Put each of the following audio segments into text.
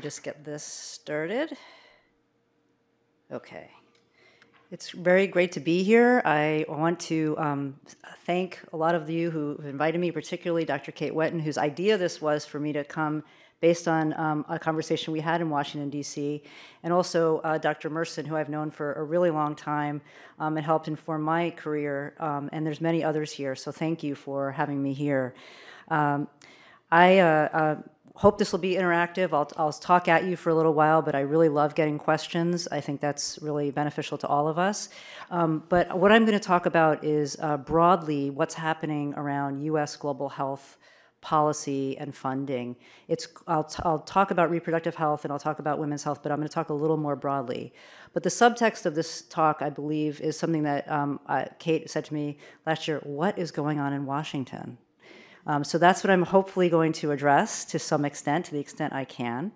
just get this started. Okay. It's very great to be here. I want to thank a lot of you who invited me, particularly Dr. Kate Wetton, whose idea this was for me to come based on a conversation we had in Washington, D.C., and also Dr. Merson, who I've known for a really long time and helped inform my career, and there's many others here, so thank you for having me here. I hope this will be interactive. I'll talk at you for a little while, but I really love getting questions. I think that's really beneficial to all of us. But what I'm going to talk about is broadly what's happening around U.S. global health policy and funding. I'll talk about reproductive health and I'll talk about women's health, but I'm going to talk a little more broadly. But the subtext of this talk, I believe, is something that Kate said to me last year: what is going on in Washington? So that's what I'm hopefully going to address to some extent, to the extent I can.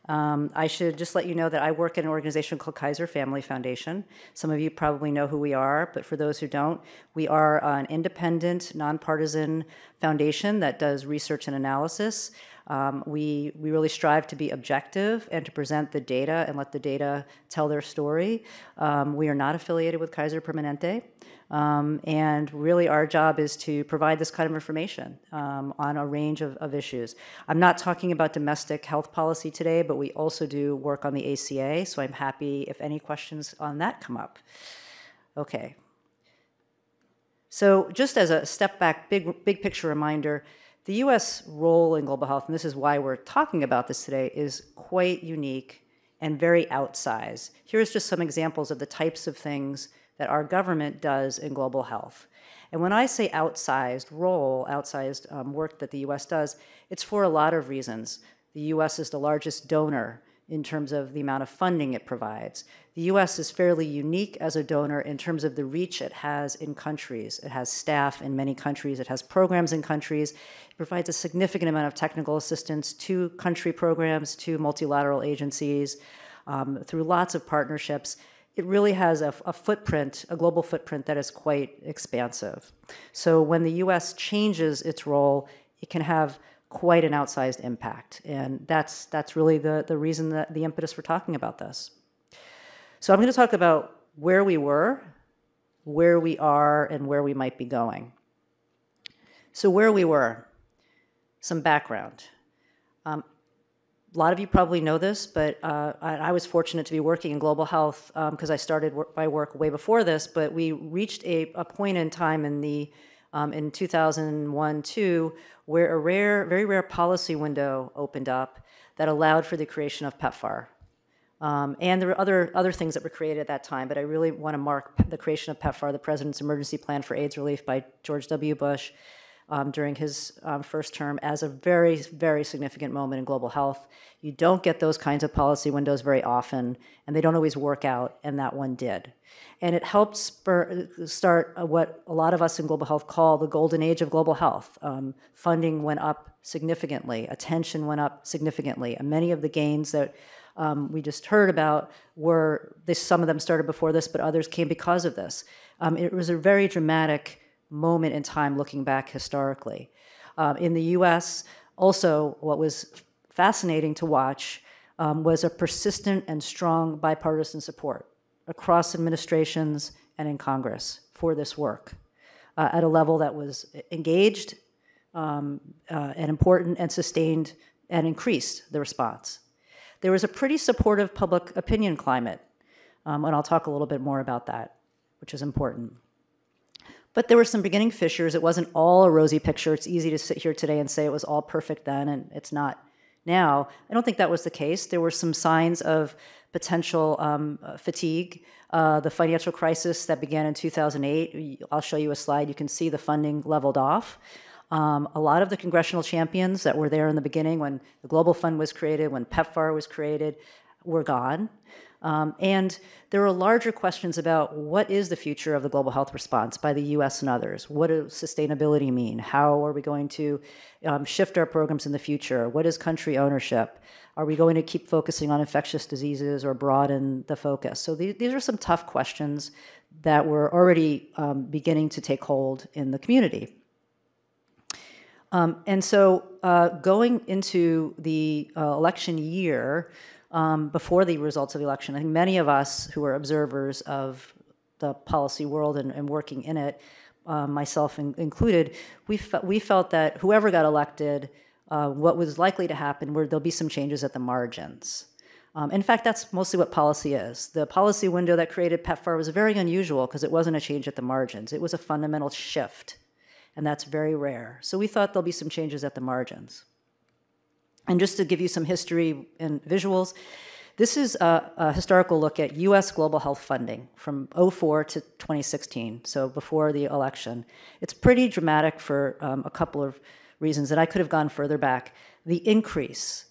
I should just let you know that I work at an organization called Kaiser Family Foundation. Some of you probably know who we are, but for those who don't, we are an independent, nonpartisan foundation that does research and analysis. We really strive to be objective and to present the data and let the data tell their story. We are not affiliated with Kaiser Permanente. And really our job is to provide this kind of information on a range of issues. I'm not talking about domestic health policy today, but we also do work on the ACA, so I'm happy if any questions on that come up. Okay. So just as a step back, big picture reminder, the U.S. role in global health, and this is why we're talking about this today, is quite unique and very outsized. Here's just some examples of the types of things that our government does in global health. And when I say outsized role, outsized work that the U.S. does, it's for a lot of reasons. The U.S. is the largest donor in terms of the amount of funding it provides. The U.S. is fairly unique as a donor in terms of the reach it has in countries. It has staff in many countries. It has programs in countries. It provides a significant amount of technical assistance to country programs, to multilateral agencies, through lots of partnerships. It really has a footprint, a global footprint that is quite expansive. So when the U.S. changes its role, it can have quite an outsized impact. And that's really the reason, that the impetus for talking about this. So I'm going to talk about where we were, where we are, and where we might be going. So where we were, some background. A lot of you probably know this, but I was fortunate to be working in global health because I started my work way before this, but we reached a point in time in 2001-2 where a very rare policy window opened up that allowed for the creation of PEPFAR. And there were other things that were created at that time, but I really want to mark the creation of PEPFAR, the President's Emergency Plan for AIDS Relief by George W. Bush, during his first term, as a very, very significant moment in global health. You don't get those kinds of policy windows very often, and they don't always work out, and that one did. And it helped start what a lot of us in global health call the golden age of global health. Funding went up significantly, attention went up significantly, and many of the gains that we just heard about some of them started before this, but others came because of this. It was a very dramatic moment in time looking back historically. In the U.S., also what was fascinating to watch was a persistent and strong bipartisan support across administrations and in Congress for this work at a level that was engaged and important and sustained and increased the response. There was a pretty supportive public opinion climate, and I'll talk a little bit more about that, which is important. But there were some beginning fissures. It wasn't all a rosy picture. It's easy to sit here today and say it was all perfect then, and it's not now. I don't think that was the case. There were some signs of potential fatigue. The financial crisis that began in 2008, I'll show you a slide. You can see the funding leveled off. A lot of the congressional champions that were there in the beginning when the Global Fund was created, when PEPFAR was created, were gone. And there are larger questions about what is the future of the global health response by the U.S. and others. What does sustainability mean? How are we going to shift our programs in the future? What is country ownership? Are we going to keep focusing on infectious diseases or broaden the focus? So these are some tough questions that were already beginning to take hold in the community. And so going into the election year, before the results of the election, I think many of us who are observers of the policy world and working in it, myself included, we felt that whoever got elected, what was likely to happen were there'll be some changes at the margins. In fact, that's mostly what policy is. The policy window that created PEPFAR was very unusual because it wasn't a change at the margins. It was a fundamental shift, and that's very rare. So we thought there'll be some changes at the margins. And just to give you some history and visuals, this is a historical look at US global health funding from 2004 to 2016, so before the election. It's pretty dramatic for a couple of reasons, and I could have gone further back. The increase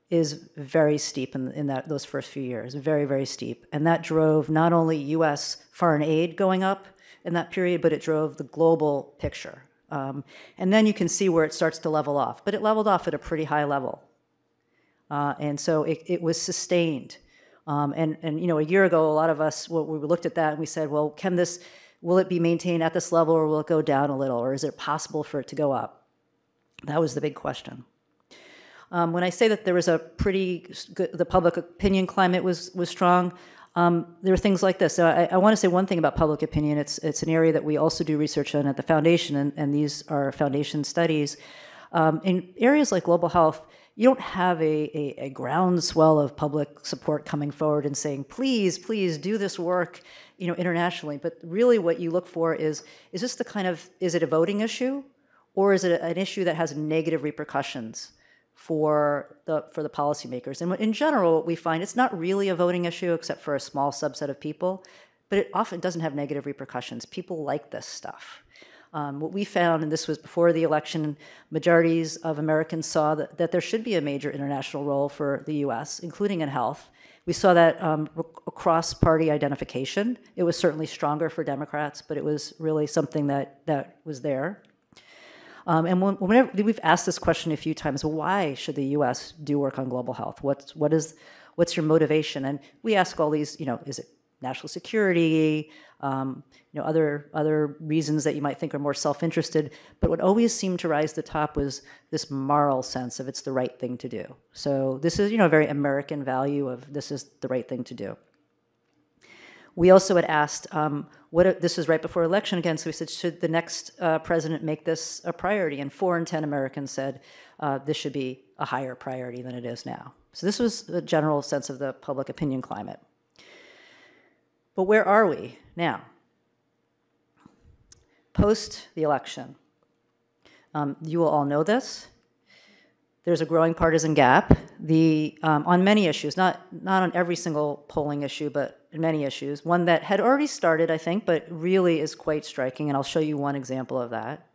is very steep in those first few years, very, very steep. And that drove not only US foreign aid going up in that period, but it drove the global picture. And then you can see where it starts to level off, but it leveled off at a pretty high level. And so it was sustained. And you know, a year ago, a lot of us, we looked at that and we said, well, will it be maintained at this level, or will it go down a little, or is it possible for it to go up? That was the big question. When I say that there was a pretty good, the public opinion climate was strong, there are things like this. So I want to say one thing about public opinion. It's an area that we also do research on at the foundation, and these are foundation studies. In areas like global health, you don't have a groundswell of public support coming forward and saying, please, please do this work, you know, internationally. But really what you look for is this the kind of, is it a voting issue, or is it an issue that has negative repercussions for the policymakers? And in general, what we find, it's not really a voting issue except for a small subset of people, but it often doesn't have negative repercussions. People like this stuff. What we found, and this was before the election, majorities of Americans saw that there should be a major international role for the US, including in health. We saw that across party identification. It was certainly stronger for Democrats, but it was really something that was there. And whenever we've asked this question a few times, why should the U.S. do work on global health? What's your motivation? And we ask all these, you know, is it national security, you know, other reasons that you might think are more self-interested. But what always seemed to rise to the top was this moral sense of it's the right thing to do. So this is, you know, a very American value of this is the right thing to do. We also had asked, this is right before election again, so we said, should the next president make this a priority? And 4 in 10 Americans said this should be a higher priority than it is now. So this was the general sense of the public opinion climate. But where are we now? Post the election. You will all know this. There's a growing partisan gap on many issues, not on every single polling issue, but in many issues. One that had already started, I think, but really is quite striking, and I'll show you one example of that.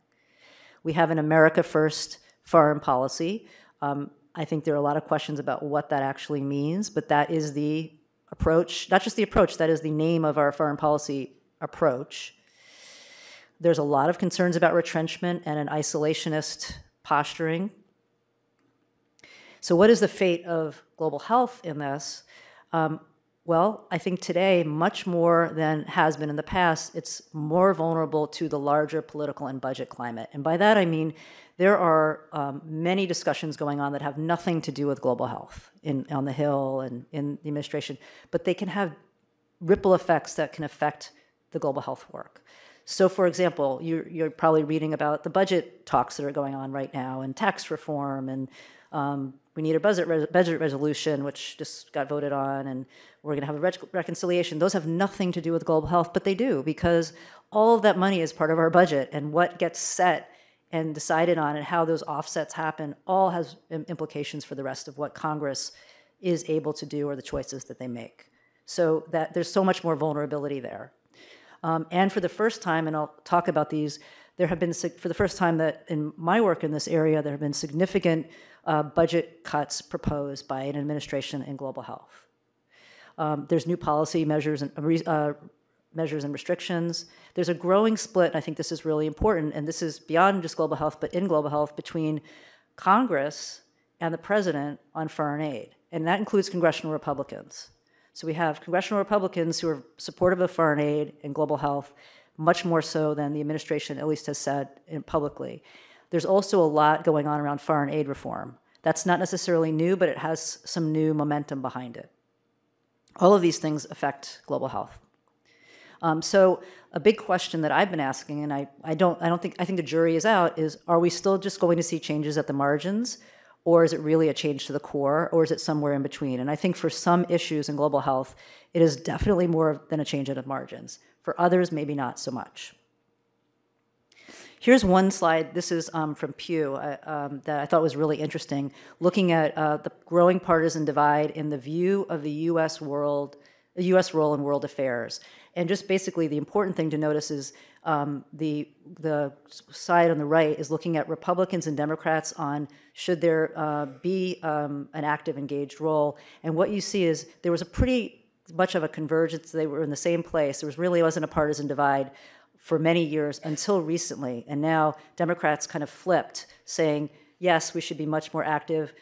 We have an America First foreign policy. I think there are a lot of questions about what that actually means, but that is the approach, not just the approach, that is the name of our foreign policy approach. There's a lot of concerns about retrenchment and an isolationist posturing. So what is the fate of global health in this? Well, I think today, much more than has been in the past, it's more vulnerable to the larger political and budget climate. And by that I mean there are many discussions going on that have nothing to do with global health on the Hill and in the administration, but they can have ripple effects that can affect the global health work. So for example, you're probably reading about the budget talks that are going on right now and tax reform, and we need a budget resolution, which just got voted on, and we're going to have a reconciliation. Those have nothing to do with global health, but they do, because all of that money is part of our budget, and what gets set and decided on and how those offsets happen all has implications for the rest of what Congress is able to do or the choices that they make. So that there's so much more vulnerability there. And for the first time, and I'll talk about these, there have been, for the first time that in my work in this area, there have been significant budget cuts proposed by an administration in global health. There's new policy measures and restrictions. There's a growing split, and I think this is really important, and this is beyond just global health, but in global health, between Congress and the president on foreign aid, and that includes congressional Republicans. So we have congressional Republicans who are supportive of foreign aid and global health, much more so than the administration at least has said publicly. There's also a lot going on around foreign aid reform. That's not necessarily new, but it has some new momentum behind it. All of these things affect global health. So a big question that I've been asking, and I think the jury is out, is are we still just going to see changes at the margins, or is it really a change to the core, or is it somewhere in between? And I think for some issues in global health, it is definitely more than a change at the margins. For others, maybe not so much. Here's one slide. This is from Pew that I thought was really interesting, looking at the growing partisan divide in the view of the U.S. role in world affairs. And just basically the important thing to notice is the side on the right is looking at Republicans and Democrats on should there be an active, engaged role. And what you see is there was a pretty much of a convergence. They were in the same place. There really wasn't a partisan divide for many years until recently. And now Democrats kind of flipped, saying, yes, we should be much more active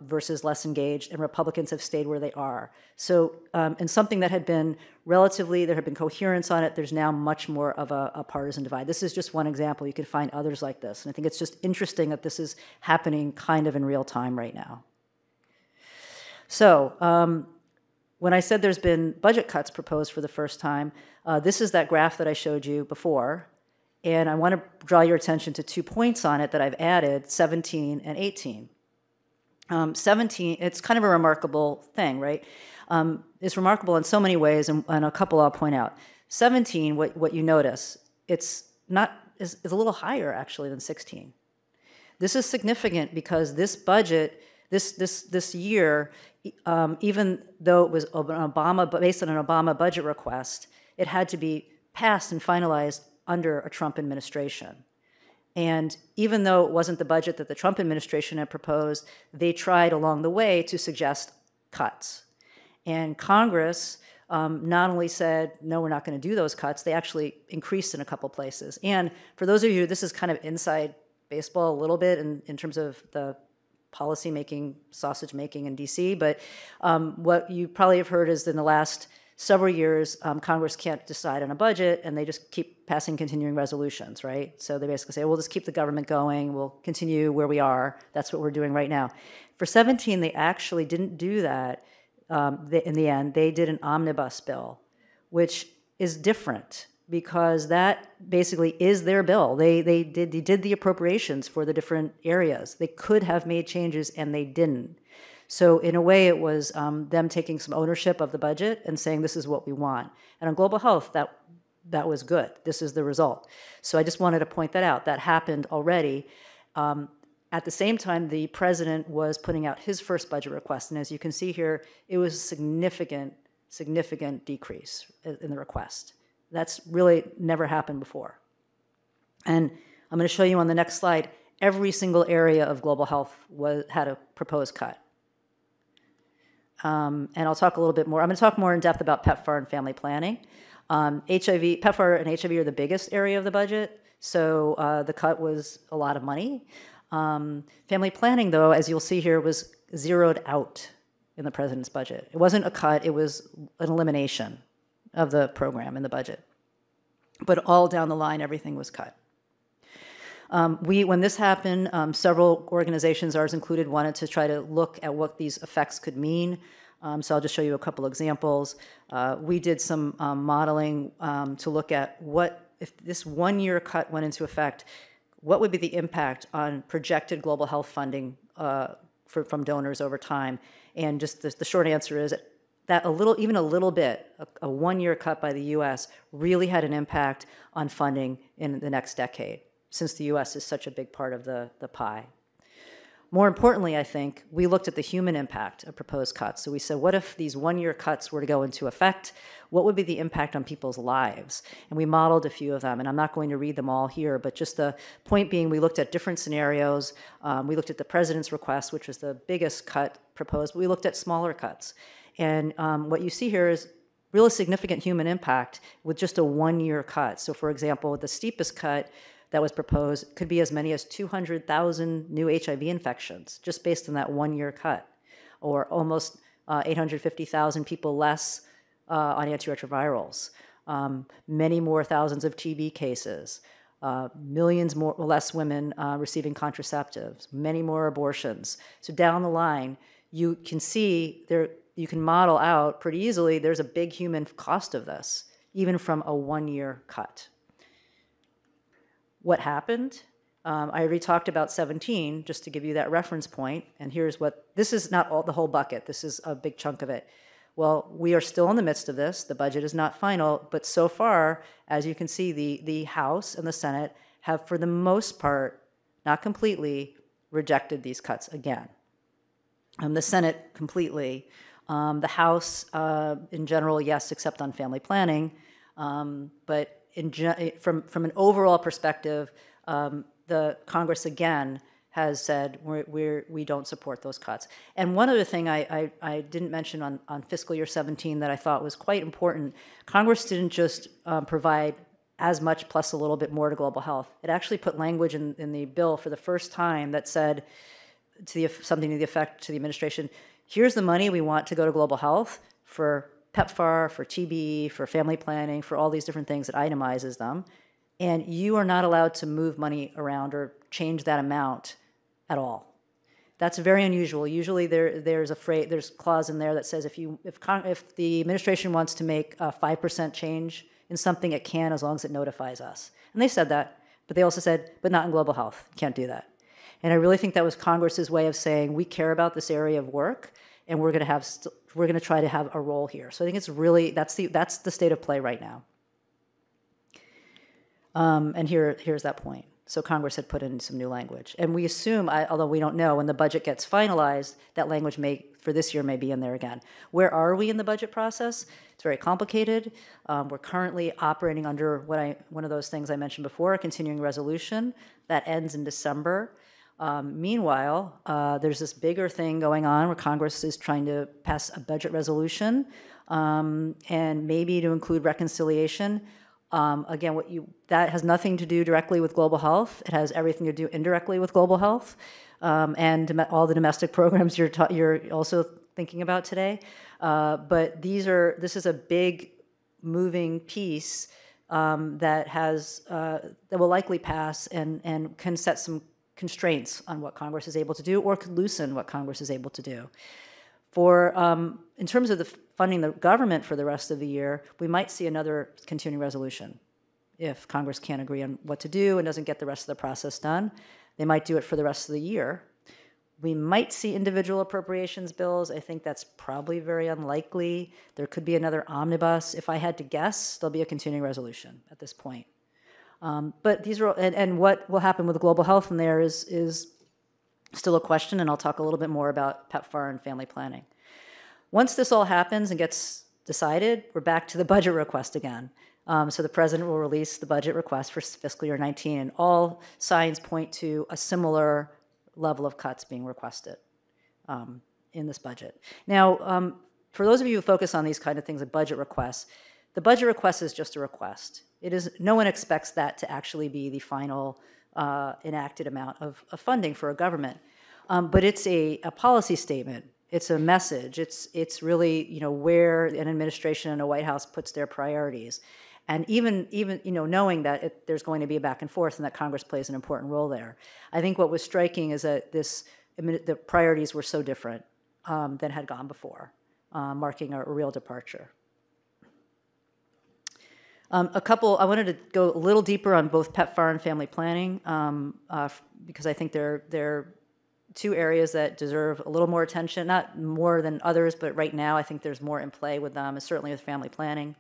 versus less engaged, and Republicans have stayed where they are. So, and something that had been relatively, there had been coherence on it, there's now much more of a partisan divide. This is just one example. You can find others like this. And I think it's just interesting that this is happening kind of in real time right now. So, when I said there's been budget cuts proposed for the first time, this is that graph that I showed you before. And I want to draw your attention to 2 points on it that I've added, 17 and 18. 17, it's kind of a remarkable thing, right? It's remarkable in so many ways, and a couple I'll point out. 17, what you notice, it's a little higher actually than 16. This is significant because this budget, this year, even though it was based on an Obama budget request, it had to be passed and finalized under a Trump administration. And even though it wasn't the budget that the Trump administration had proposed, they tried along the way to suggest cuts. And Congress not only said, no, we're not going to do those cuts, they actually increased in a couple places. And for those of you, this is kind of inside baseball a little bit in terms of the policy making, sausage making in DC, but what you probably have heard is in the last several years, Congress can't decide on a budget, and they just keep passing continuing resolutions, right? So they basically say, we'll just keep the government going, we'll continue where we are. That's what we're doing right now. For 17, they actually didn't do that in the end. They did an omnibus bill, which is different because that basically is their bill. They did the appropriations for the different areas. They could have made changes, and they didn't. So in a way, it was them taking some ownership of the budget and saying, this is what we want. And on global health, that was good. This is the result. So I just wanted to point that out. That happened already. At the same time, the president was putting out his first budget request. And as you can see here, it was a significant decrease in the request. That's really never happened before. And I'm going to show you on the next slide, every single area of global health had a proposed cut. And I'll talk a little bit more. I'm going to talk more in depth about PEPFAR and family planning. PEPFAR and HIV are the biggest area of the budget, so the cut was a lot of money. Family planning, though, as you'll see here, was zeroed out in the president's budget. It wasn't a cut, it was an elimination of the program in the budget. But all down the line, everything was cut. When this happened, several organizations, ours included, wanted to try to look at what these effects could mean. So I'll just show you a couple examples. We did some modeling to look at what, if this one-year cut went into effect, what would be the impact on projected global health funding from donors over time? And just the short answer is that even a little bit, a one-year cut by the U.S. really had an impact on funding in the next decade, since the U.S. is such a big part of the pie. More importantly, I think, we looked at the human impact of proposed cuts. So we said, what if these one-year cuts were to go into effect? What would be the impact on people's lives? And we modeled a few of them, and I'm not going to read them all here, but just the point being, we looked at different scenarios. We looked at the president's request, which was the biggest cut proposed, but we looked at smaller cuts. And what you see here is really significant human impact with just a one-year cut. So for example, the steepest cut that was proposed could be as many as 200,000 new HIV infections, just based on that one-year cut, or almost 850,000 people less on antiretrovirals, many more thousands of TB cases, millions more or less women receiving contraceptives, many more abortions. So down the line, you can see there, you can model out pretty easily there's a big human cost of this, even from a one-year cut. What happened? I already talked about 17, just to give you that reference point, and here's what, this is not all the whole bucket, this is a big chunk of it. Well, we are still in the midst of this, the budget is not final, but so far, as you can see, the House and the Senate have, for the most part, not completely, rejected these cuts again. The Senate completely. The House, in general, yes, except on family planning, but from an overall perspective, the Congress again has said we don't support those cuts. And one other thing I didn't mention on fiscal year 17 that I thought was quite important, Congress didn't just provide as much plus a little bit more to global health. It actually put language in the bill for the first time that said something to the effect to the administration, here's the money we want to go to global health for PEPFAR, for TB, for family planning, for all these different things that itemizes them. And you are not allowed to move money around or change that amount at all. That's very unusual. Usually there's a clause in there that says if the administration wants to make a 5% change in something, it can as long as it notifies us. And they said that, but they also said, but not in global health. You can't do that. And I really think that was Congress's way of saying we care about this area of work, and we're going to try to have a role here. So I think it's really that's the state of play right now. And here's that point. So Congress had put in some new language. And we assume, although we don't know, when the budget gets finalized, that language for this year may be in there again. Where are we in the budget process? It's very complicated. We're currently operating under one of those things I mentioned before, a continuing resolution that ends in December. Meanwhile, there's this bigger thing going on where Congress is trying to pass a budget resolution and maybe to include reconciliation. Again, that has nothing to do directly with global health. It has everything to do indirectly with global health and all the domestic programs you're also thinking about today. But this is a big moving piece that will likely pass and can set some constraints on what Congress is able to do or could loosen what Congress is able to do. In terms of the funding the government for the rest of the year, we might see another continuing resolution. If Congress can't agree on what to do and doesn't get the rest of the process done, they might do it for the rest of the year. We might see individual appropriations bills. I think that's probably very unlikely. There could be another omnibus. If I had to guess, there'll be a continuing resolution at this point. But these are, and what will happen with global health in there is still a question, and I'll talk a little bit more about PEPFAR and family planning. Once this all happens and gets decided, we're back to the budget request again. So the president will release the budget request for fiscal year 19, and all signs point to a similar level of cuts being requested in this budget. Now, for those of you who focus on these kind of things, like budget requests, the budget request is just a request. No one expects that to actually be the final enacted amount of funding for a government. But it's a policy statement. It's a message. It's really where an administration and a White House puts their priorities, and even knowing that there's going to be a back and forth and that Congress plays an important role there. I think what was striking is that the priorities were so different than had gone before, marking a real departure. I wanted to go a little deeper on both PEPFAR and family planning because I think they're two areas that deserve a little more attention, not more than others, but right now I think there's more in play with them, certainly with family planning.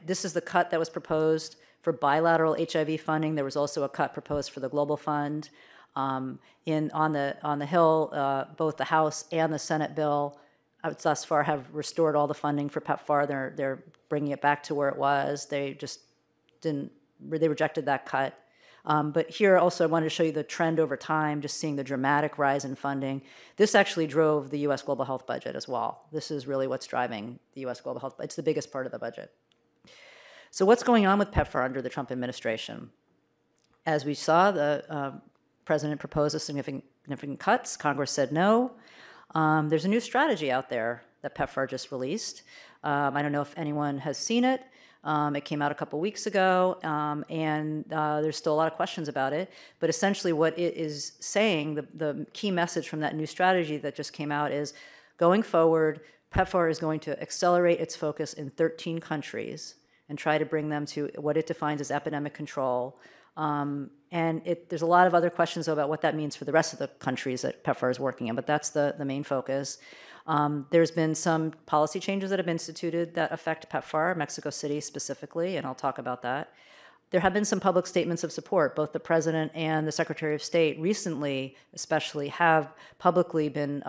This is the cut that was proposed for bilateral HIV funding. There was also a cut proposed for the Global Fund. On the Hill, both the House and the Senate bill thus far have restored all the funding for PEPFAR. They're bringing it back to where it was. They rejected that cut. But here also I wanted to show you the trend over time, just seeing the dramatic rise in funding. This actually drove the U.S. global health budget as well. This is really what's driving the U.S. global health budget. It's the biggest part of the budget. So what's going on with PEPFAR under the Trump administration? As we saw, the president proposed a significant cuts. Congress said no. There's a new strategy out there that PEPFAR just released. I don't know if anyone has seen it. It came out a couple weeks ago, and there's still a lot of questions about it. But essentially what it is saying, the key message from that new strategy that just came out is, going forward, PEPFAR is going to accelerate its focus in 13 countries and try to bring them to what it defines as epidemic control. And there's a lot of other questions about what that means for the rest of the countries that PEPFAR is working in, but that's the main focus. There's been some policy changes that have been instituted that affect PEPFAR, Mexico City specifically, and I'll talk about that. There have been some public statements of support. Both the President and the Secretary of State recently, especially, have publicly been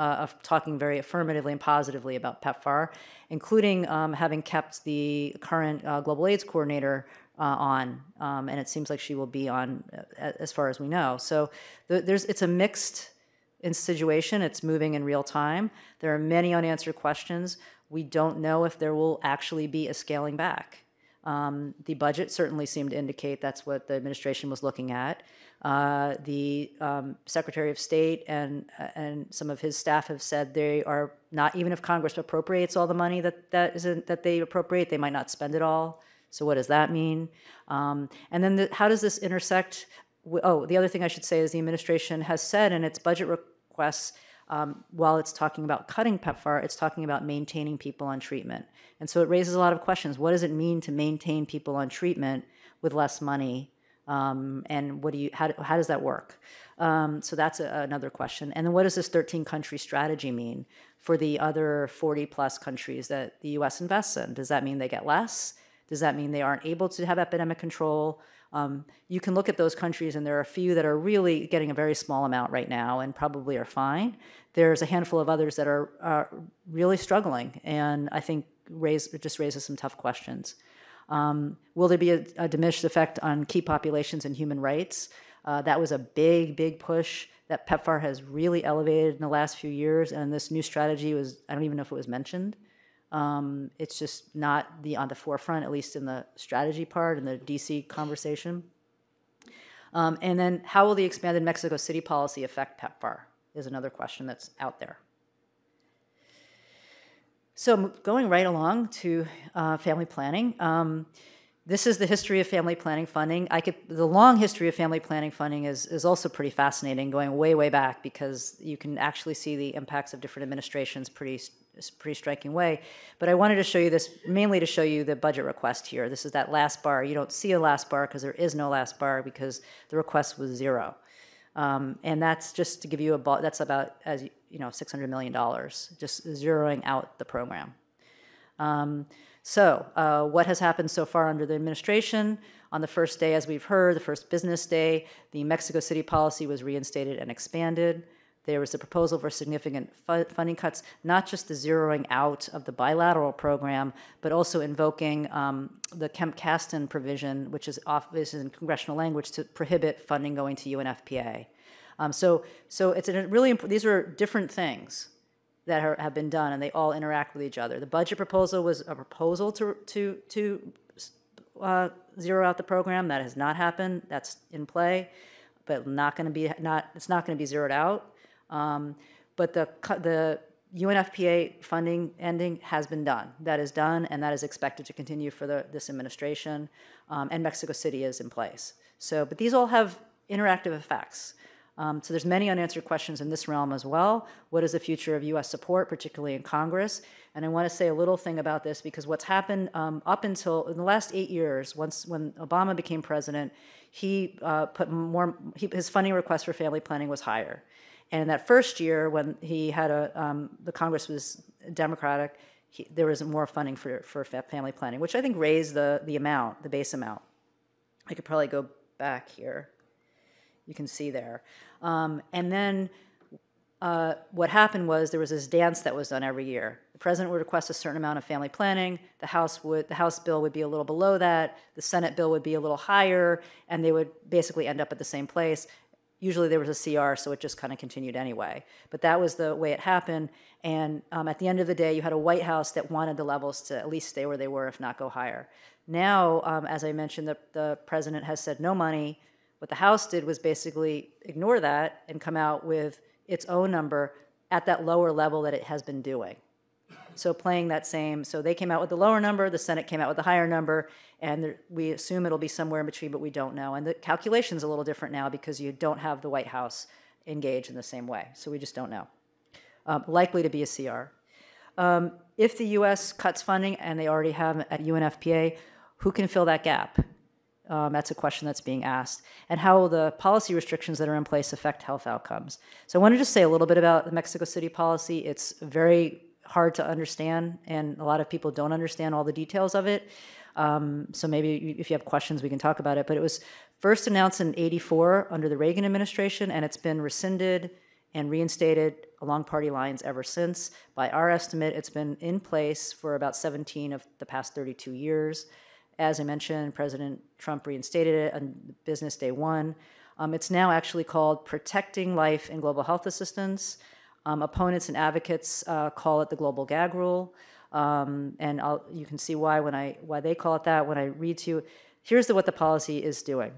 talking very affirmatively and positively about PEPFAR, including having kept the current Global AIDS Coordinator on, and it seems like she will be on as far as we know. So it's a mixed situation. It's moving in real time. There are many unanswered questions. We don't know if there will actually be a scaling back. The budget certainly seemed to indicate that's what the administration was looking at. The Secretary of State and some of his staff have said they are not, even if Congress appropriates all the money that they appropriate, they might not spend it all. So what does that mean? And then how does this intersect? The other thing I should say is the administration has said in its budget requests, while it's talking about cutting PEPFAR, it's talking about maintaining people on treatment. And so it raises a lot of questions. What does it mean to maintain people on treatment with less money? And how does that work? So that's another question. And then what does this 13-country strategy mean for the other 40-plus countries that the U.S. invests in? Does that mean they get less? Does that mean they aren't able to have epidemic control? You can look at those countries, and there are a few that are really getting a very small amount right now and probably are fine. There's a handful of others that are really struggling, and I think it just raises some tough questions. Will there be a diminished effect on key populations and human rights? That was a big, big push that PEPFAR has really elevated in the last few years, and this new strategy I don't even know if it was mentioned. It's just not on the forefront, at least in the strategy part in the DC conversation. And then how will the expanded Mexico City policy affect PEPFAR is another question that's out there. So going right along to family planning. This is the history of family planning funding. The long history of family planning funding is also pretty fascinating, going way, way back, because you can actually see the impacts of different administrations pretty striking way. But I wanted to show you this mainly to show you the budget request here. This is that last bar. You don't see a last bar because there is no last bar because the request was zero. And that's just to give you that's about, as you know, $600 million, just zeroing out the program. So what has happened so far under the administration? On the first day, as we've heard, the first business day, the Mexico City policy was reinstated and expanded. There was a proposal for significant funding cuts, not just the zeroing out of the bilateral program, but also invoking the Kemp-Kasten provision, which is in congressional language, to prohibit funding going to UNFPA. So it's these are different things that have been done, and they all interact with each other. The budget proposal was a proposal to zero out the program. That has not happened. That's in play, but it's not going to be zeroed out. But the UNFPA funding ending has been done. That is done, and that is expected to continue for this administration. And Mexico City is in place. But these all have interactive effects. So there's many unanswered questions in this realm as well. What is the future of U.S. support, particularly in Congress? And I want to say a little thing about this, because what's happened up until in the last 8 years, when Obama became president, he his funding request for family planning was higher. And in that first year, when he had the Congress was Democratic, there was more funding for family planning, which I think raised the base amount. I could probably go back here. You can see there. And then what happened was there was this dance that was done every year. The president would request a certain amount of family planning. The House bill would be a little below that. The Senate bill would be a little higher, and they would basically end up at the same place. Usually there was a CR, so it just kind of continued anyway. But that was the way it happened. And at the end of the day, you had a White House that wanted the levels to at least stay where they were, if not go higher. Now, as I mentioned, the president has said no money. What the House did was basically ignore that and come out with its own number at that lower level that it has been doing. So playing that same, so they came out with the lower number, the Senate came out with the higher number, and we assume it'll be somewhere in between, but we don't know. And the calculation's a little different now because you don't have the White House engaged in the same way. So we just don't know. Likely to be a CR. If the U.S. cuts funding, and they already have at UNFPA, who can fill that gap? That's a question that's being asked. And how will the policy restrictions that are in place affect health outcomes? So I want to just say a little bit about the Mexico City policy. It's very hard to understand, and a lot of people don't understand all the details of it. So maybe if you have questions, we can talk about it. But it was first announced in '84 under the Reagan administration, and it's been rescinded and reinstated along party lines ever since. By our estimate, it's been in place for about 17 of the past 32 years. As I mentioned, President Trump reinstated it on business day one. It's now actually called Protecting Life and Global Health Assistance. Opponents and advocates call it the Global Gag Rule. And you can see why they call it that when I read to you. Here's what the policy is doing.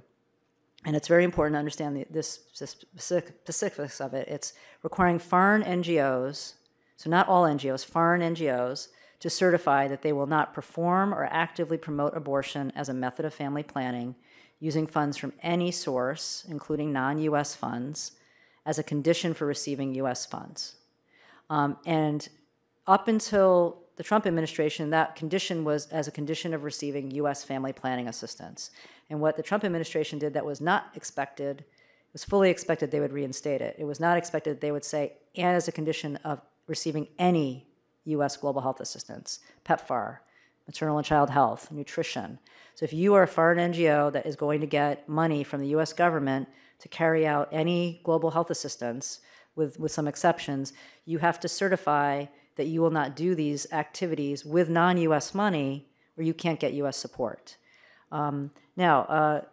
And it's very important to understand the specifics of it. It's requiring foreign NGOs, so not all NGOs, foreign NGOs, to certify that they will not perform or actively promote abortion as a method of family planning using funds from any source, including non-U.S. funds, as a condition for receiving U.S. funds. And up until the Trump administration, that condition was as a condition of receiving U.S. family planning assistance. And what the Trump administration did that was not expected, it was fully expected they would reinstate it. It was not expected they would say, and as a condition of receiving any U.S. global health assistance, PEPFAR, maternal and child health, nutrition. So if you are a foreign NGO that is going to get money from the U.S. government to carry out any global health assistance, with some exceptions, you have to certify that you will not do these activities with non-U.S. money, or you can't get U.S. support. Now, a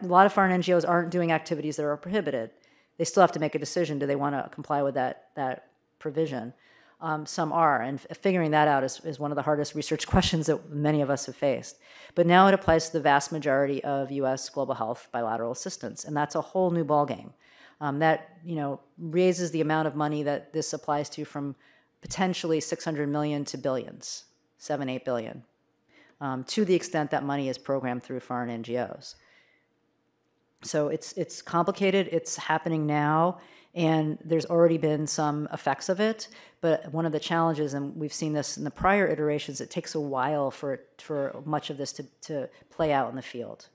lot of foreign NGOs aren't doing activities that are prohibited. They still have to make a decision: do they want to comply with that provision? Some are, and figuring that out is one of the hardest research questions that many of us have faced. But now it applies to the vast majority of U.S. global health bilateral assistance, and that's a whole new ballgame. That raises the amount of money that this applies to from potentially 600 million to billions, 7-8 billion, to the extent that money is programmed through foreign NGOs. So it's complicated. It's happening now, and there's already been some effects of it. But one of the challenges, and we've seen this in the prior iterations, it takes a while for much of this to play out in the field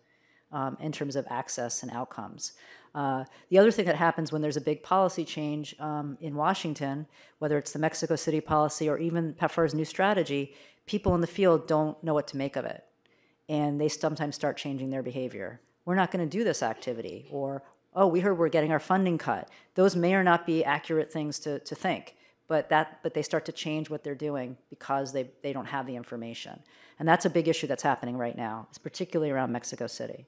in terms of access and outcomes. The other thing that happens when there's a big policy change in Washington, whether it's the Mexico City policy or even PEPFAR's new strategy, people in the field don't know what to make of it. And they sometimes start changing their behavior. We're not going to do this activity, or, oh, we heard we're getting our funding cut. Those may or not be accurate things to think, but they start to change what they're doing because they don't have the information. And that's a big issue that's happening right now, particularly around Mexico City.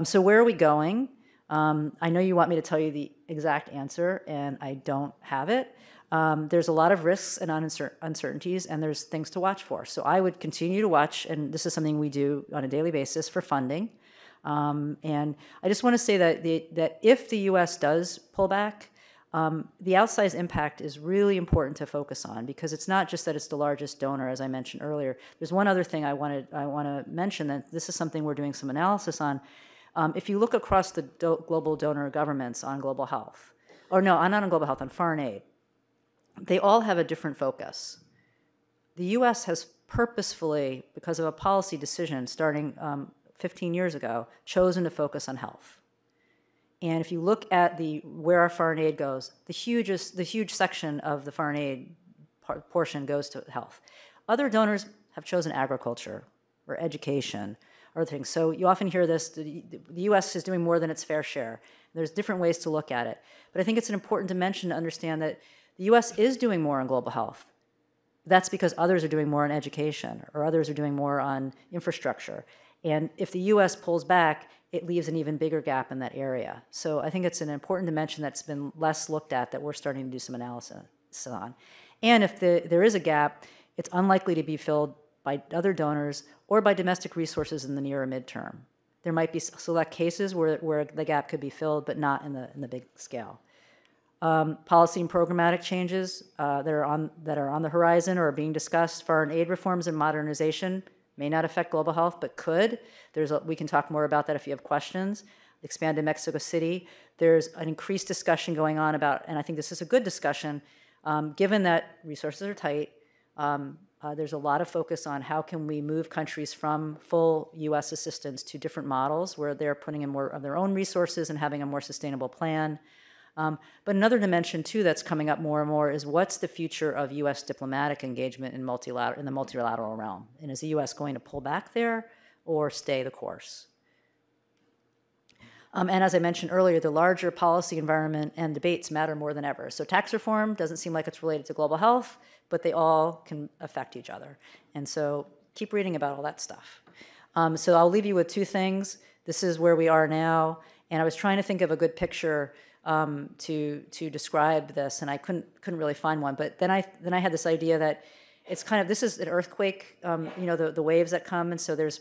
So where are we going? I know you want me to tell you the exact answer, and I don't have it. There's a lot of risks and uncertainties, and there's things to watch for. So I would continue to watch, and this is something we do on a daily basis, for funding. And I just want to say that if the U.S. does pull back, the outsized impact is really important to focus on, because it's not just that it's the largest donor, as I mentioned earlier. There's one other thing I want to mention, that this is something we're doing some analysis on. If you look across the global donor governments on global health, or no, not on global health, on foreign aid, they all have a different focus. The U.S. has purposefully, because of a policy decision starting 15 years ago, chosen to focus on health. And if you look at where our foreign aid goes, the huge section of the foreign aid portion goes to health. Other donors have chosen agriculture or education, or other things. So you often hear this: the U.S. is doing more than its fair share. There's different ways to look at it, but I think it's an important dimension to understand that the U.S. is doing more on global health. That's because others are doing more on education, or others are doing more on infrastructure. And if the U.S. pulls back, it leaves an even bigger gap in that area. So I think it's an important dimension that's been less looked at, that we're starting to do some analysis on. And if there is a gap, it's unlikely to be filled by other donors or by domestic resources in the near or midterm. There might be select cases where the gap could be filled, but not in the big scale. Policy and programmatic changes that are on the horizon or are being discussed. Foreign aid reforms and modernization may not affect global health, but could. We can talk more about that if you have questions. Expand in Mexico City. There's an increased discussion going on about, and I think this is a good discussion, given that resources are tight. There's a lot of focus on how can we move countries from full U.S. assistance to different models where they're putting in more of their own resources and having a more sustainable plan. But another dimension, too, that's coming up more and more is what's the future of U.S. diplomatic engagement in the multilateral realm? And is the U.S. going to pull back there or stay the course? And as I mentioned earlier, the larger policy environment and debates matter more than ever. So tax reform doesn't seem like it's related to global health, but they all can affect each other. And so keep reading about all that stuff. So I'll leave you with two things. This is where we are now. And I was trying to think of a good picture to describe this, and I couldn't really find one. But then I had this idea that it's kind of, this is an earthquake, the waves that come, and so there's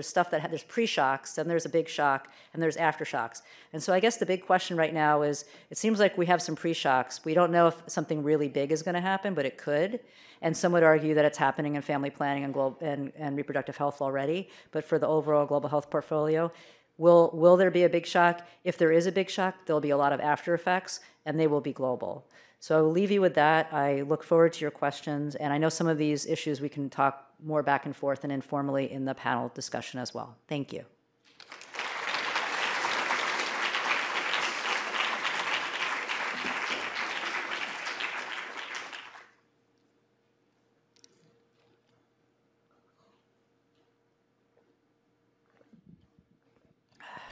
stuff there's pre-shocks, then there's a big shock, and there's aftershocks. And so I guess the big question right now is, it seems like we have some pre-shocks. We don't know if something really big is going to happen, but it could. And some would argue that it's happening in family planning and reproductive health already. But for the overall global health portfolio, will there be a big shock? If there is a big shock, there'll be a lot of after effects, and they will be global. So I will leave you with that. I look forward to your questions, and I know some of these issues we can talk more back and forth and informally in the panel discussion as well. Thank you.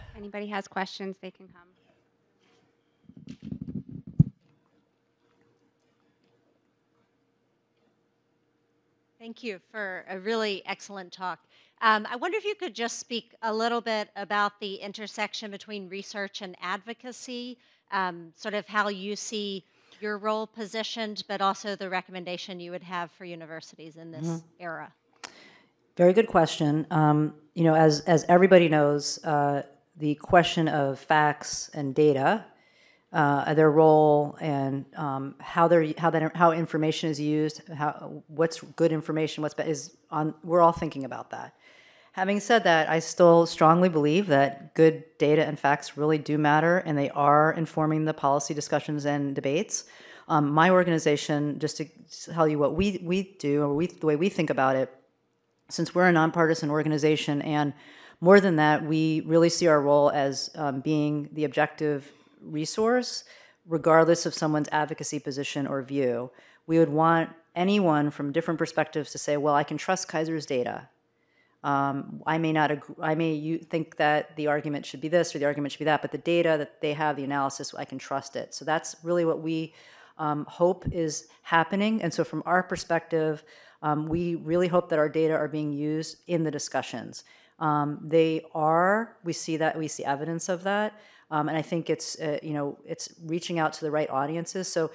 If anybody has questions, they can come. Thank you for a really excellent talk. I wonder if you could just speak a little bit about the intersection between research and advocacy, sort of how you see your role positioned, but also the recommendation you would have for universities in this era. Very good question. As everybody knows, the question of facts and data, their role and how information is used, what's good information, what's bad, we're all thinking about that. Having said that, I still strongly believe that good data and facts really do matter, and they are informing the policy discussions and debates. My organization, just to tell you what we do, or the way we think about it, since we're a nonpartisan organization, and more than that, we really see our role as being the objective resource, regardless of someone's advocacy position or view. We would want anyone from different perspectives to say, well, I can trust Kaiser's data. I may not agree, think that the argument should be this or the argument should be that, but the data that they have, the analysis, I can trust it. So that's really what we hope is happening. And so from our perspective, we really hope that our data are being used in the discussions. They are, we see evidence of that. And I think it's reaching out to the right audiences. So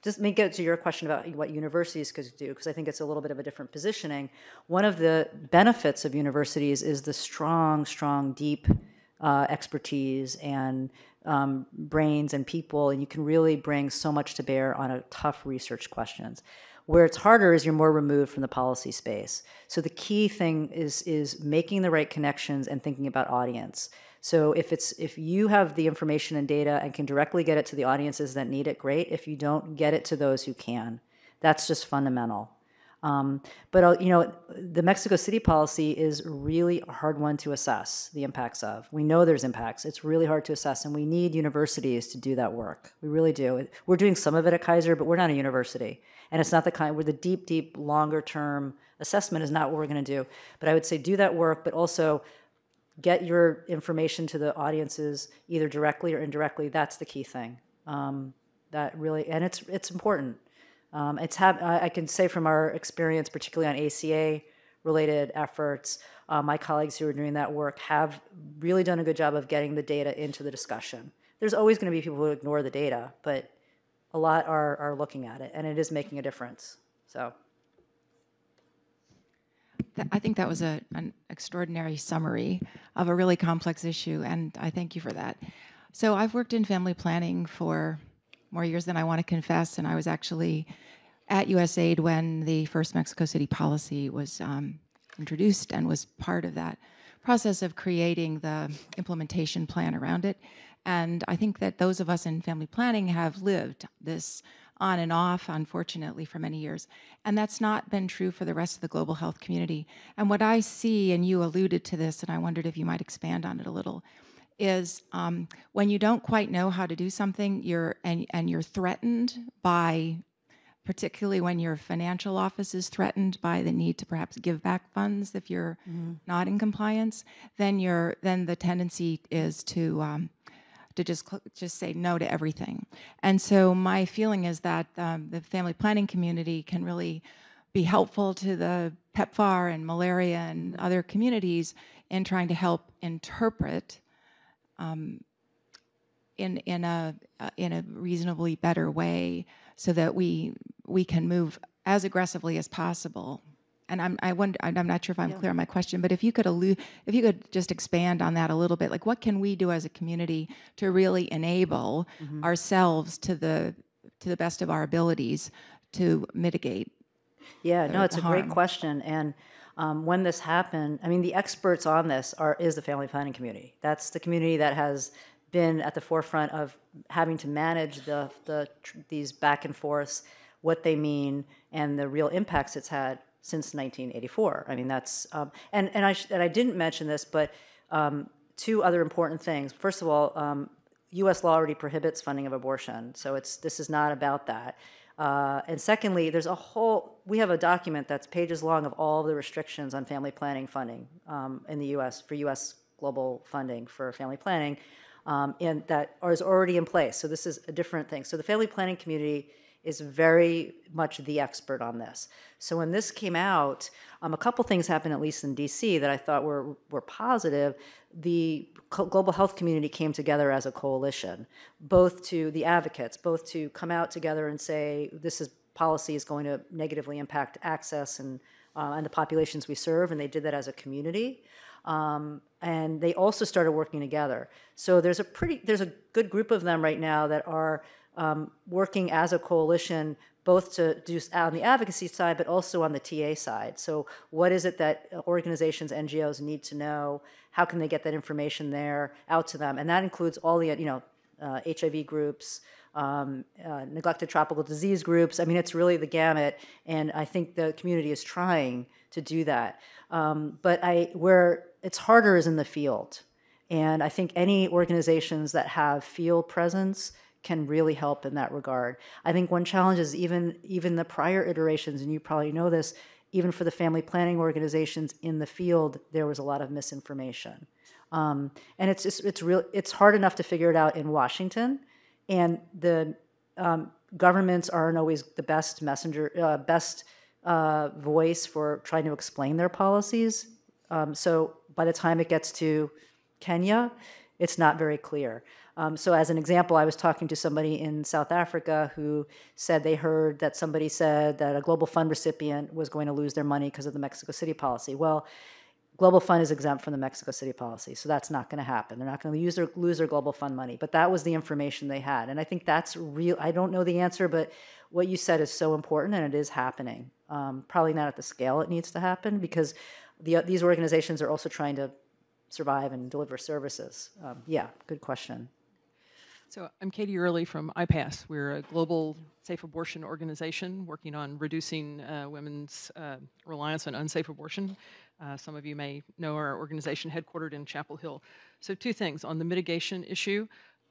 just let me get to your question about what universities could do, because I think it's a little bit of a different positioning. One of the benefits of universities is the strong, deep expertise and brains and people, and you can really bring so much to bear on a tough research questions. Where it's harder is you're more removed from the policy space. So the key thing is making the right connections and thinking about audience. So if you have the information and data and can directly get it to the audiences that need it, great. If you don't, get it to those who can. That's just fundamental. But the Mexico City policy is really a hard one to assess the impacts of. We know there's impacts. It's really hard to assess, and we need universities to do that work. We really do. We're doing some of it at Kaiser, but we're not a university. And it's not the kind where the deep, longer term assessment is not what we're going to do. But I would say do that work, but also get your information to the audiences either directly or indirectly. That's the key thing. That really, and it's important. I can say from our experience, particularly on ACA-related efforts, my colleagues who are doing that work have really done a good job of getting the data into the discussion. There's always going to be people who ignore the data, but a lot are looking at it, and it is making a difference. So, I think that was an extraordinary summary of a really complex issue, and I thank you for that. So I've worked in family planning for more years than I want to confess, and I was actually at USAID when the first Mexico City policy was introduced and was part of that process of creating the implementation plan around it. And I think that those of us in family planning have lived this on and off, unfortunately, for many years. And that's not been true for the rest of the global health community. And what I see, and you alluded to this, and I wondered if you might expand on it a little, is when you don't quite know how to do something, and you're threatened by, particularly when your financial office is threatened by the need to perhaps give back funds if you're not in compliance, then the tendency is to just say no to everything. And so my feeling is that the family planning community can really be helpful to the PEPFAR and malaria and other communities in trying to help interpret in a reasonably better way, so that we can move as aggressively as possible. And I'm not sure if I'm clear on my question, but if you could just expand on that a little bit, like what can we do as a community to really enable ourselves to the best of our abilities to mitigate Yeah, no, it's the a great harm? question. And when this happened, I mean, the experts on this is the family planning community. That's the community that has been at the forefront of having to manage these back and forths, what they mean, and the real impacts it's had since 1984. I mean, that's and I didn't mention this, but two other important things. First of all, U.S. law already prohibits funding of abortion, so this is not about that. And secondly, we have a document that's pages long of all the restrictions on family planning funding in the U.S. for U.S. global funding for family planning, and that is already in place. So this is a different thing. So the family planning community is very much the expert on this. So when this came out, a couple things happened, at least in DC, that I thought were positive. The global health community came together as a coalition, both to the advocates, both to come out together and say policy is going to negatively impact access and the populations we serve, and they did that as a community. And they also started working together. So there's a good group of them right now that are working as a coalition, both to do on the advocacy side, but also on the TA side. So what is it that organizations, NGOs need to know? How can they get that information there out to them? And that includes all the, HIV groups, neglected tropical disease groups. I mean, it's really the gamut. And I think the community is trying to do that. But where it's harder is in the field. And I think any organizations that have field presence can really help in that regard. I think one challenge is even the prior iterations, and you probably know this, even for the family planning organizations in the field, there was a lot of misinformation. And it's hard enough to figure it out in Washington, and the governments aren't always the best voice for trying to explain their policies. So by the time it gets to Kenya, it's not very clear. So as an example, I was talking to somebody in South Africa who said they heard that somebody said that a Global Fund recipient was going to lose their money because of the Mexico City policy. Well, Global Fund is exempt from the Mexico City policy, so that's not going to happen. They're not going to lose their Global Fund money. But that was the information they had. And I think that's real. I don't know the answer, but what you said is so important, and it is happening. Probably not at the scale it needs to happen, because these organizations are also trying to survive and deliver services. Yeah, good question. So I'm Katie Early from IPass. We're a global safe abortion organization working on reducing women's reliance on unsafe abortion. Some of you may know our organization headquartered in Chapel Hill. So two things on the mitigation issue.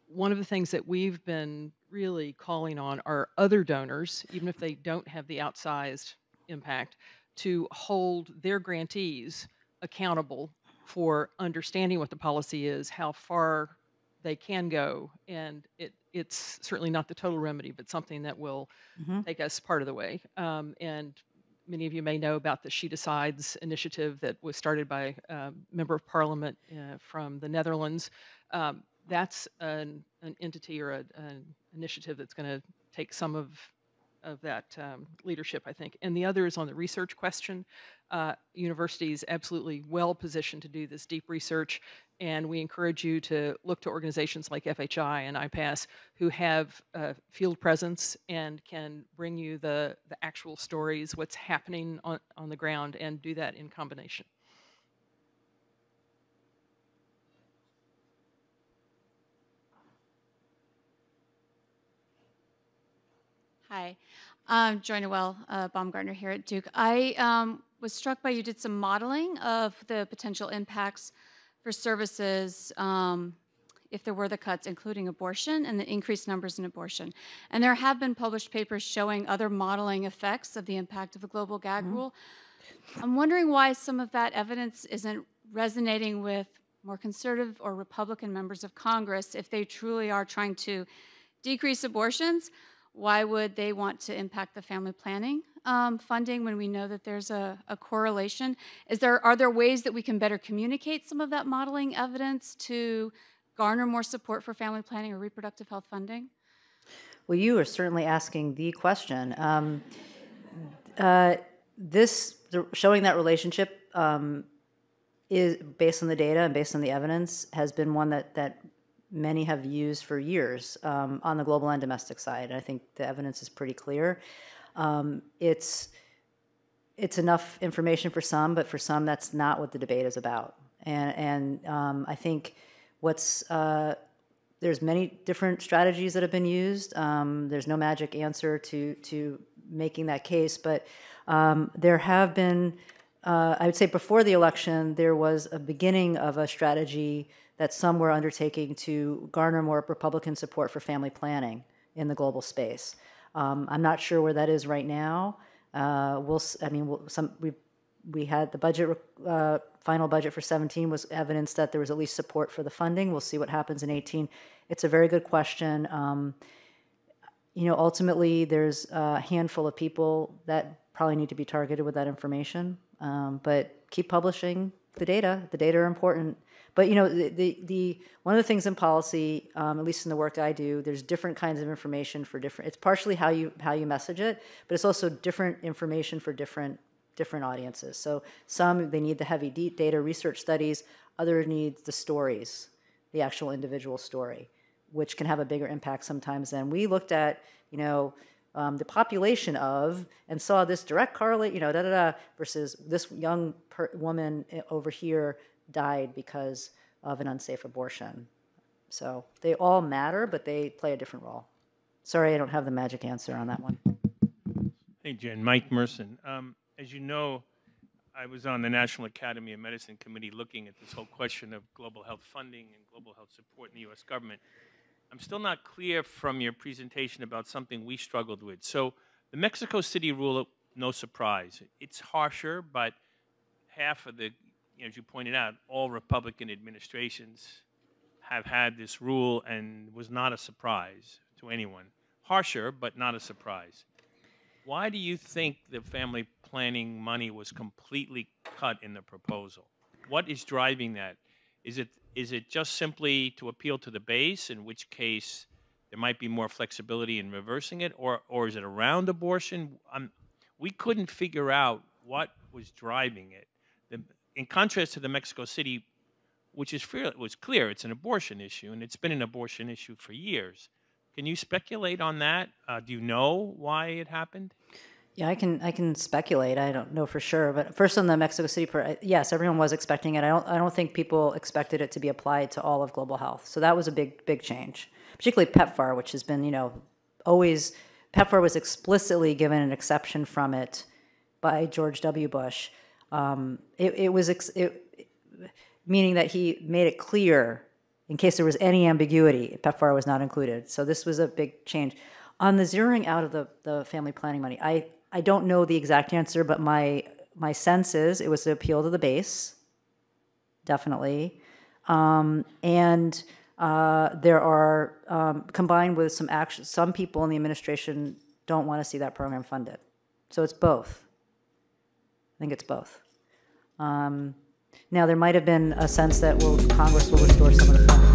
One of the things that we've been really calling on are other donors, even if they don't have the outsized impact, to hold their grantees accountable for understanding what the policy is, how far they can go, and it's certainly not the total remedy, but something that will take us part of the way. And many of you may know about the She Decides initiative that was started by a member of parliament from the Netherlands. That's an entity or an initiative that's going to take some of that leadership, I think. And the other is on the research question. Universities absolutely well positioned to do this deep research. And we encourage you to look to organizations like FHI and IPass who have field presence and can bring you the actual stories, what's happening on the ground, and do that in combination. Hi, Joy Noel Baumgartner here at Duke. I was struck by you did some modeling of the potential impacts for services if there were the cuts, including abortion and the increased numbers in abortion. And there have been published papers showing other modeling effects of the impact of the global gag rule. I'm wondering why some of that evidence isn't resonating with more conservative or Republican members of Congress if they truly are trying to decrease abortions. Why would they want to impact the family planning funding when we know that there's a correlation? Are there ways that we can better communicate some of that modeling evidence to garner more support for family planning or reproductive health funding? Well, you are certainly asking the question. Showing that relationship is based on the data and based on the evidence has been one that many have used for years on the global and domestic side. And I think the evidence is pretty clear. It's enough information for some, but for some, that's not what the debate is about. And I think there's many different strategies that have been used. There's no magic answer to making that case, but there have been, I would say before the election, there was a beginning of a strategy that some were undertaking to garner more Republican support for family planning in the global space. I'm not sure where that is right now. We had the budget, final budget for 17 was evidence that there was at least support for the funding. We'll see what happens in 18. It's a very good question. Ultimately, there's a handful of people that probably need to be targeted with that information. But keep publishing the data. The data are important. But one of the things in policy, at least in the work I do, there's different kinds of information for different. It's partially how you message it, but it's also different information for different audiences. So some they need the heavy data research studies, others need the stories, the actual individual story, which can have a bigger impact sometimes than we looked at. The population of and saw this direct correlate, versus this young woman over here died because of an unsafe abortion. So they all matter, but they play a different role. Sorry, I don't have the magic answer on that one. Hey, Jen, Mike Merson. As you know, I was on the National Academy of Medicine Committee looking at this whole question of global health funding and global health support in the U.S. government. I'm still not clear from your presentation about something we struggled with. So the Mexico City rule, no surprise. It's harsher, but half of the, as you pointed out, all Republican administrations have had this rule and was not a surprise to anyone. Harsher, but not a surprise. Why do you think the family planning money was completely cut in the proposal? What is driving that? Is it just simply to appeal to the base, in which case there might be more flexibility in reversing it, or is it around abortion? We couldn't figure out what was driving it. In contrast to the Mexico City, which was clear, it's an abortion issue, and it's been an abortion issue for years. Can you speculate on that? Do you know why it happened? Yeah, I can speculate. I don't know for sure, but first on the Mexico City part, yes, everyone was expecting it. I don't think people expected it to be applied to all of global health. So that was a big change. Particularly PEPFAR, which has been always PEPFAR was explicitly given an exception from it by George W. Bush. Meaning that he made it clear in case there was any ambiguity, PEPFAR was not included. So this was a big change. On the zeroing out of the family planning money, I don't know the exact answer, but my sense is it was to appeal to the base, definitely. And there are, combined with some action, some people in the administration don't want to see that program funded. So it's both. I think it's both. Now, there might have been a sense that, Congress will restore some of the funding.